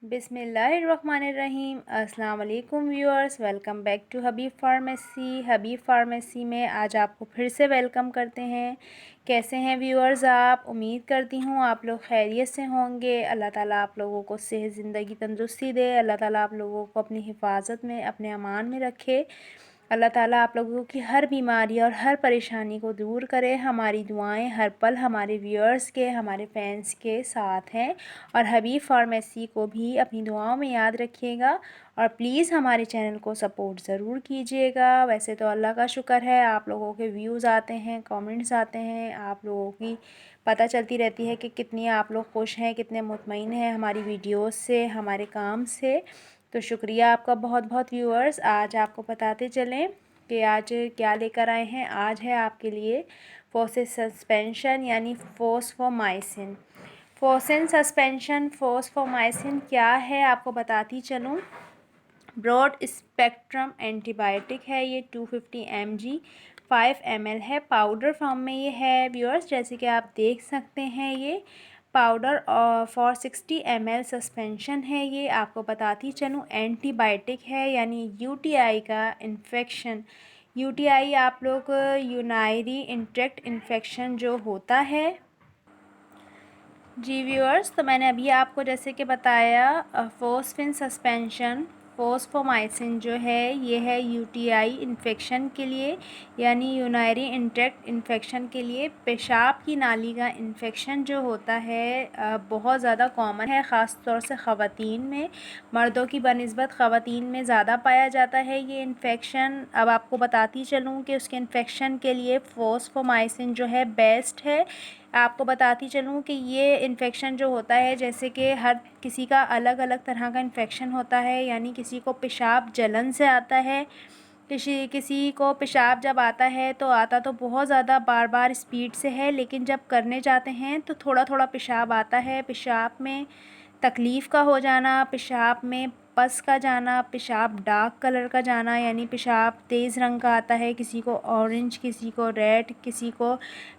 बिस्मिल्लाहिर्रहमानिर्रहीम। अस्सलाम वालेकुम viewers, welcome back to Habib Pharmacy. Habib Pharmacy में आज आपको फिर से वेलकम करते हैं। कैसे हैं व्यूअर्स आप? उम्मीद करती हूँ आप लोग खैरियत से होंगे। अल्लाह ताला आप लोगों को सेहत ज़िंदगी तंदुरुस्ती दे। अल्लाह ताला आप लोगों को अपनी हिफाजत में, अपने अमान में रखे। अल्लाह ताला आप लोगों की हर बीमारी और हर परेशानी को दूर करे। हमारी दुआएं हर पल हमारे व्यूअर्स के, हमारे फैंस के साथ हैं और हबीब फार्मेसी को भी अपनी दुआओं में याद रखिएगा और प्लीज़ हमारे चैनल को सपोर्ट ज़रूर कीजिएगा। वैसे तो अल्लाह का शुक्र है, आप लोगों के व्यूज़ आते हैं, कमेंट्स आते हैं, आप लोगों की पता चलती रहती है कि कितनी आप लोग खुश हैं, कितने मुतमईन हैं हमारी वीडियोस से, हमारे काम से। तो शुक्रिया आपका बहुत बहुत व्यूअर्स। आज आपको बताते चलें कि आज क्या लेकर आए हैं। आज है आपके लिए फोर्सिन सस्पेंशन यानी फोस्फोमाइसिन। फोर्सिन सस्पेंशन फोस्फोमाइसिन क्या है आपको बताती चलूँ। ब्रॉड स्पेक्ट्रम एंटीबायोटिक है ये। 250 mg 5 ml है। पाउडर फॉर्म में ये है व्यूअर्स, जैसे कि आप देख सकते हैं। ये पाउडर फॉर 60 ml सस्पेंशन है। ये आपको बताती चलूँ एंटीबायोटिक है यानी यूटीआई का इन्फेक्शन। यूटीआई आप लोग यूरिनरी ट्रैक्ट इन्फेक्शन जो होता है जी व्यूअर्स, तो मैंने अभी आपको जैसे कि बताया फोस्फिन सस्पेंशन फोस्फोमाइसिन जो है ये है यूटीआई इन्फेक्शन के लिए यानी यूरिनरी ट्रैक्ट इन्फेक्शन के लिए। पेशाब की नाली का इन्फेक्शन जो होता है बहुत ज़्यादा कॉमन है, ख़ास तौर से ख़वातीन में। मर्दों की बनिस्बत ख़वातीन में ज़्यादा पाया जाता है ये इन्फेक्शन। अब आपको बताती चलूँ कि उसके इन्फेक्शन के लिए फोस्फोमाइसिन जो है बेस्ट है। आपको बताती चलूँ कि ये इन्फेक्शन जो होता है, जैसे कि हर किसी का अलग अलग तरह का इन्फेक्शन होता है, यानी किसी को पेशाब जलन से आता है, किसी को पेशाब जब आता है तो आता तो बहुत ज़्यादा बार बार स्पीड से है, लेकिन जब करने जाते हैं तो थोड़ा थोड़ा पेशाब आता है। पेशाब में तकलीफ़ का हो जाना, पेशाब में पस का जाना, पेशाब डार्क कलर का जाना यानी पेशाब तेज़ रंग का आता है, किसी को ऑरेंज, किसी को रेड, किसी को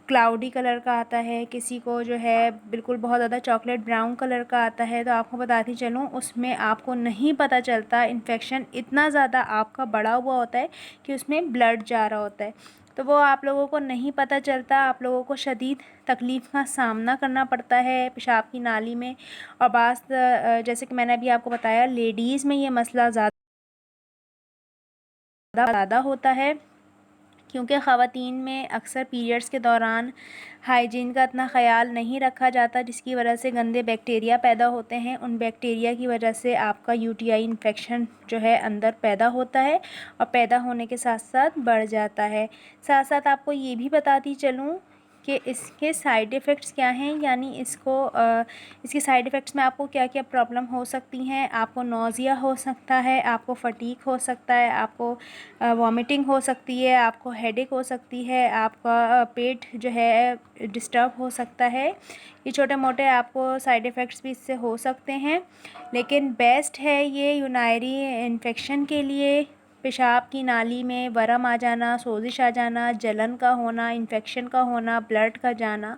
क्लाउडी कलर का आता है, किसी को जो है बिल्कुल बहुत ज़्यादा चॉकलेट ब्राउन कलर का आता है। तो आपको बताती चलूँ उसमें आपको नहीं पता चलता, इन्फेक्शन इतना ज़्यादा आपका बढ़ा हुआ होता है कि उसमें ब्लड जा रहा होता है, तो वो आप लोगों को नहीं पता चलता। आप लोगों को शदीद तकलीफ़ का सामना करना पड़ता है पेशाब की नाली में। और जैसे कि मैंने अभी आपको बताया, लेडीज़ में ये मसला ज़्यादा होता है क्योंकि ख़वातीन में अक्सर पीरियड्स के दौरान हाइजीन का इतना ख़याल नहीं रखा जाता, जिसकी वजह से गंदे बैक्टीरिया पैदा होते हैं। उन बैक्टीरिया की वजह से आपका यूटीआई इन्फेक्शन जो है अंदर पैदा होता है और पैदा होने के साथ साथ बढ़ जाता है। साथ साथ आपको ये भी बताती चलूँ कि इसके साइड इफ़ेक्ट्स क्या हैं, यानी इसके साइड इफ़ेक्ट्स में आपको क्या क्या प्रॉब्लम हो सकती हैं। आपको नौज़िया हो सकता है, आपको फटीग हो सकता है, आपको वॉमिटिंग हो सकती है, आपको हेडेक हो सकती है, आपका पेट जो है डिस्टर्ब हो सकता है। ये छोटे मोटे आपको साइड इफ़ेक्ट्स भी इससे हो सकते हैं, लेकिन बेस्ट है ये यूरिनरी इन्फेक्शन के लिए। पेशाब की नाली में वर्म आ जाना, सोजिश आ जाना, जलन का होना, इन्फेक्शन का होना, ब्लड का जाना,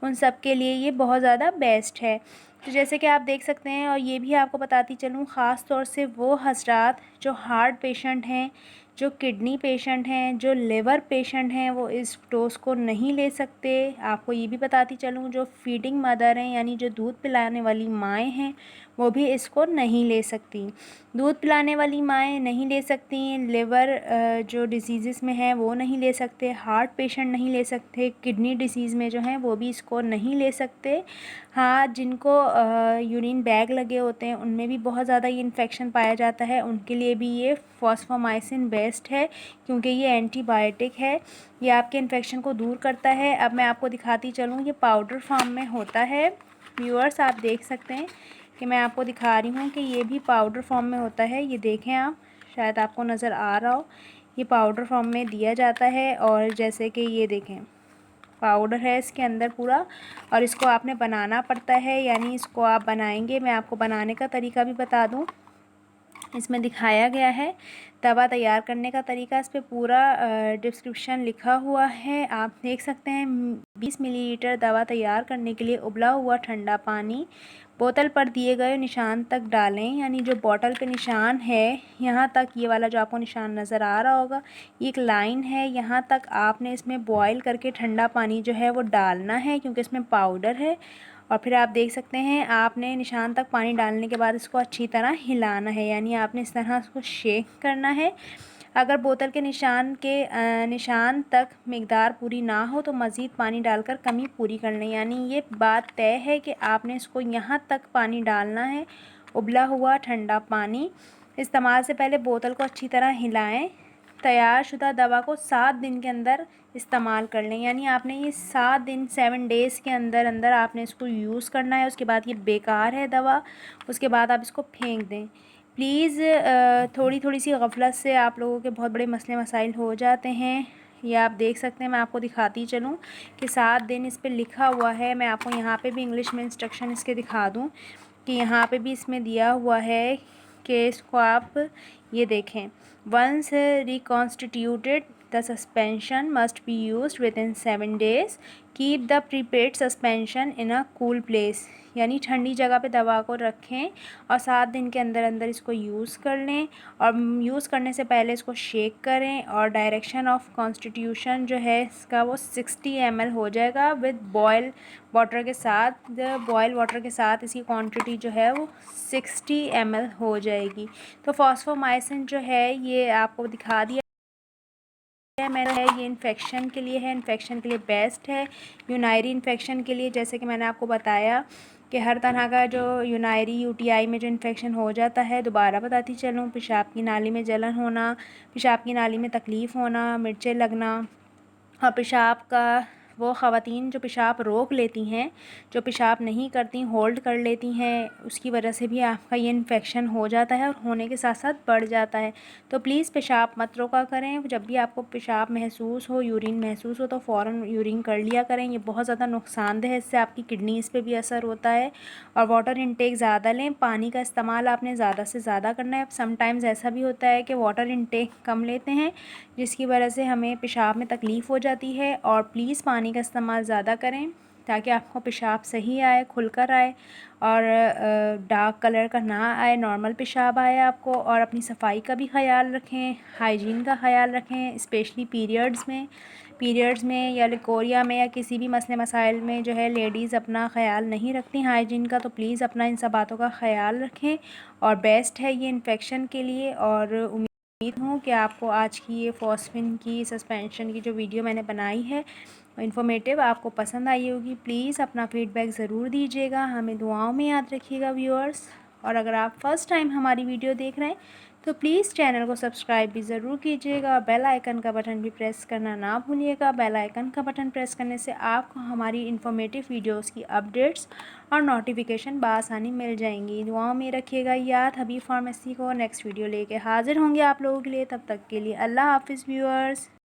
उन सब के लिए ये बहुत ज़्यादा बेस्ट है। तो जैसे कि आप देख सकते हैं, और ये भी आपको बताती चलूँ, ख़ास तौर से वो हज़रात जो हार्ट पेशेंट हैं, जो किडनी पेशेंट हैं, जो लिवर पेशेंट हैं, वो इस डोज़ को नहीं ले सकते। आपको ये भी बताती चलूँ, जो फीडिंग मदर हैं यानी जो दूध पिलाने वाली माएँ हैं, वो भी इसको नहीं ले सकती। दूध पिलाने वाली माएँ नहीं ले सकती, लिवर जो डिसीज़ में है वो नहीं ले सकते, हार्ट पेशेंट नहीं ले सकते, किडनी डिसीज़ में जो हैं वो भी इसको नहीं ले सकते। हाँ, जिनको यूरिन बैग लगे होते हैं उनमें भी बहुत ज़्यादा ये इन्फेक्शन पाया जाता है, उनके लिए भी ये फोस्फोमाइसिन बेस्ट है क्योंकि ये एंटीबायोटिक है, ये आपके इन्फेक्शन को दूर करता है। अब मैं आपको दिखाती चलूँ, ये पाउडर फॉर्म में होता है। व्यूअर्स आप देख सकते हैं कि मैं आपको दिखा रही हूँ कि ये भी पाउडर फॉर्म में होता है। ये देखें आप, शायद आपको नज़र आ रहा हो, ये पाउडर फॉर्म में दिया जाता है। और जैसे कि ये देखें, पाउडर है इसके अंदर पूरा, और इसको आपने बनाना पड़ता है, यानी इसको आप बनाएंगे, मैं आपको बनाने का तरीका भी बता दूं। इसमें दिखाया गया है दवा तैयार करने का तरीका, इस पर पूरा डिस्क्रिप्शन लिखा हुआ है, आप देख सकते हैं। 20 मिलीलीटर दवा तैयार करने के लिए उबला हुआ ठंडा पानी बोतल पर दिए गए निशान तक डालें, यानी जो बॉटल पे निशान है यहाँ तक, ये वाला जो आपको निशान नज़र आ रहा होगा ये एक लाइन है, यहाँ तक आपने इसमें बॉयल करके ठंडा पानी जो है वो डालना है, क्योंकि इसमें पाउडर है। और फिर आप देख सकते हैं आपने निशान तक पानी डालने के बाद इसको अच्छी तरह हिलाना है, यानी आपने इस तरह इसको शेक करना है। अगर बोतल के निशान तक मिकदार पूरी ना हो तो मज़ीद पानी डालकर कमी पूरी कर लें, यानी ये बात तय है कि आपने इसको यहाँ तक पानी डालना है, उबला हुआ ठंडा पानी। इस्तेमाल से पहले बोतल को अच्छी तरह हिलाएं। तैयारशुदा दवा को 7 दिन के अंदर इस्तेमाल कर लें, यानी आपने ये 7 दिन 7 डेज़ के अंदर अंदर आपने इसको यूज़ करना है। उसके बाद ये बेकार है दवा, उसके बाद आप इसको फेंक दें। प्लीज़ थोड़ी थोड़ी सी गफलत से आप लोगों के बहुत बड़े मसले मसाइल हो जाते हैं। ये आप देख सकते हैं, मैं आपको दिखाती चलूँ कि 7 दिन इस पर लिखा हुआ है। मैं आपको यहाँ पे भी इंग्लिश में इंस्ट्रक्शन इसके दिखा दूँ कि यहाँ पे भी इसमें दिया हुआ है कि इसको आप ये देखें। Once reconstituted the suspension must be used within 7 days. Keep the prepared suspension in a cool place, यानी ठंडी जगह पे दवा को रखें और 7 दिन के अंदर अंदर इसको यूज़ कर लें। और यूज़ करने से पहले इसको शेक करें। और डायरेक्शन ऑफ कॉन्स्टिट्यूशन जो है इसका वो 60 ml हो जाएगा विद बॉयल वाटर के साथ। बॉयल वाटर के साथ इसकी क्वांटिटी जो है वो 60 ml हो जाएगी। तो फॉस्फोमाइसिन जो है ये आपको दिखा दिया मेरा है, ये इन्फेक्शन के लिए है, इन्फेक्शन के लिए बेस्ट है। यूनाइरी इन्फेक्शन के लिए जैसे कि मैंने आपको बताया कि हर तरह का जो यूनाइरी यूटीआई में जो इन्फेक्शन हो जाता है, दोबारा बताती चलूँ, पेशाब की नाली में जलन होना, पेशाब की नाली में तकलीफ़ होना, मिर्चें लगना, और पेशाब का वो ख़वातीन जो पेशाब रोक लेती हैं, जो पेशाब नहीं करती, होल्ड कर लेती हैं, उसकी वजह से भी आपका ये इन्फेक्शन हो जाता है और होने के साथ साथ बढ़ जाता है। तो प्लीज़ पेशाब मत रोका करें। जब भी आपको पेशाब महसूस हो, यूरिन महसूस हो, तो फ़ौरन यूरिन कर लिया करें। ये बहुत ज़्यादा नुकसानदेह है, इससे आपकी किडनीज़ पे भी असर होता है। और वाटर इनटेक ज़्यादा लें, पानी का इस्तेमाल आपने ज़्यादा से ज़्यादा करना है। समटाइम्स ऐसा भी होता है कि वाटर इनटेक कम लेते हैं, जिसकी वजह से हमें पेशाब में तकलीफ़ हो जाती है। और प्लीज़ पानी का इस्तेमाल ज़्यादा करें ताकि आपको पेशाब सही आए, खुलकर आए और डार्क कलर का ना आए, नॉर्मल पेशाब आए आपको। और अपनी सफाई का भी ख्याल रखें, हाइजीन का ख्याल रखें, स्पेशली पीरियड्स में या लिकोरिया में या किसी भी मसले मसाइल में जो है लेडीज़ अपना ख्याल नहीं रखती हाइजीन का। तो प्लीज़ अपना इन सब बातों का ख्याल रखें। और बेस्ट है ये इन्फेक्शन के लिए। और उम्मीद हूँ कि आपको आज की ये फॉस्फिन की सस्पेंशन की जो वीडियो मैंने बनाई है इन्फॉर्मेटिव आपको पसंद आई होगी। प्लीज़ अपना फ़ीडबैक ज़रूर दीजिएगा, हमें दुआओं में याद रखिएगा व्यूअर्स। और अगर आप फ़र्स्ट टाइम हमारी वीडियो देख रहे हैं तो प्लीज़ चैनल को सब्सक्राइब भी ज़रूर कीजिएगा और बेल आइकन का बटन भी प्रेस करना ना भूलिएगा। बेल आइकन का बटन प्रेस करने से आपको हमारी इन्फॉर्मेटिव वीडियोस की अपडेट्स और नोटिफिकेशन बआसानी मिल जाएंगी। दुआओं में रखिएगा याद। हबीब फार्मेसी को नेक्स्ट वीडियो लेके हाजिर होंगे आप लोगों के लिए। तब तक के लिए अल्लाह हाफिज़ व्यूअर्स।